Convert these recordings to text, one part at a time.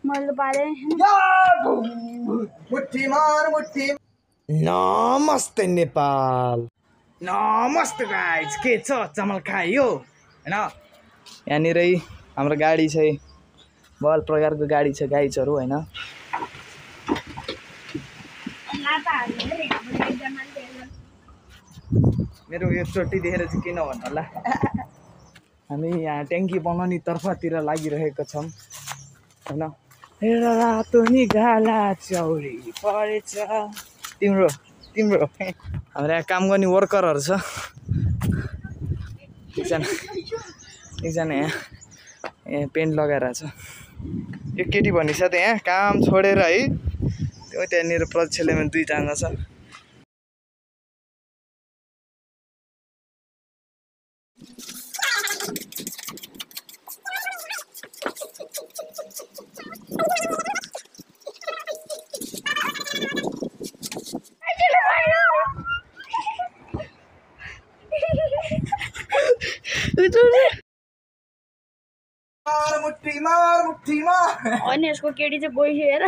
मैले पारे मुट्ठी मार मुट्ठी। नमस्ते नेपाल, नमस्ते गाइज, के छ चामल खायो हैन। यहाँनिरै हाम्रो गाडी छ, बल प्रकारको गाडी छ गाइजहरू हैन। मेरो यो चोटी देखेर चाहिँ किन भन्नु होला, हामी यहाँ ट्याङ्की बनाउने तर्फतिर लागिरहेका छौँ हैन। एउटा रातो निगाला चौरी परेछ। तिम्रो तिम्रो हाम्रो यहाँ काम गर्ने वर्करहरू छ। एकजना यहाँ पेन्ट लगाएर छ। यो केटी भनिन्छ त यहाँ काम छोडेर है, त्यो त्यहाँनिर प्रक्षेलेमा दुईजना छ। अनि यसको केटी चाहिँ गइसक्यो हेर।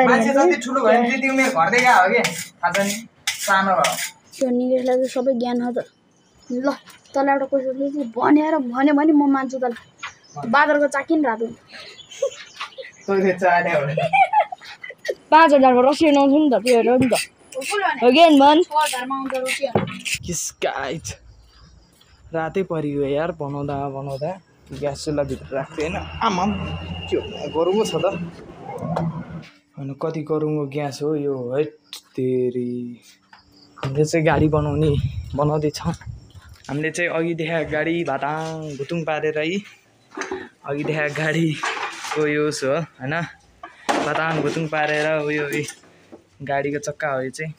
मान्छे जति ठुलो भयो नि त्यति उमेर घट्दै गयो हो कि, थाहा छ नि, सानो भयो। त्यो निगेशलाई चाहिँ सबै ज्ञान हो त। ल तँलाई एउटा क्वेसन भनेर भन्यो भने म मान्छु तँलाई। बाँदरको चाकिन रातो 5000 को रसी नआउँछ नि त, त्यो हेर नि त हो कि भन। रातै परिगयो यार, बनाउँदा ग्यास चुल्हाभित्र राख्थेँ होइन। आमाम के गरौँ छ त, होइन कति गरौँको ग्यास हो यो है तेरी। हामीले चाहिँ गाडी बनाउँदैछौँ। हामीले चाहिँ अघि देखाएको गाडी भाताङ भुतुङ पारेर है, अघि देखाएको गाडीको यो हो होइन, भाताङ भुतुङ पारेर उयो गाडीको चक्का हो यो चाहिँ,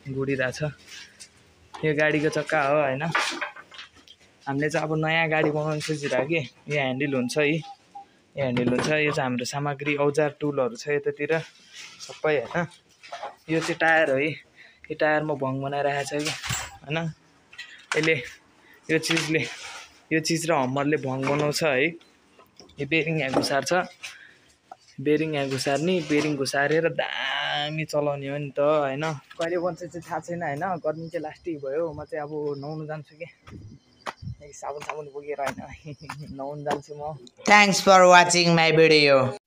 गुडिरहेछ। यो गाडीको चक्का हो होइन। हामीले चाहिँ अब नयाँ गाडी बनाउनु सोचिरहेको कि, यो ह्यान्डल हुन्छ है, यो ह्यान्डल हुन्छ। यो चाहिँ हाम्रो सामग्री औजार टुलहरू छ यतातिर सबै होइन। यो चाहिँ टायर हो है, यो टायरमा भङ बनाइरहेको छ कि होइन। यसले यो चिज र हम्मरले भङ बनाउँछ है। यो बेरिङ यहाँ घुसार्छ, बेरिङ यहाँ घुसार्ने, बेरिङ घुसारेर दामी चलाउने हो नि त होइन। कहिले बन्छ चाहिँ थाहा छैन होइन। गर्मी चाहिँ लास्टै भयो। म चाहिँ अब नुहाउनु जान्छु कि, साबुन बोकेर होइन नुहाउनु जान्छु म। Thanks for watching my video.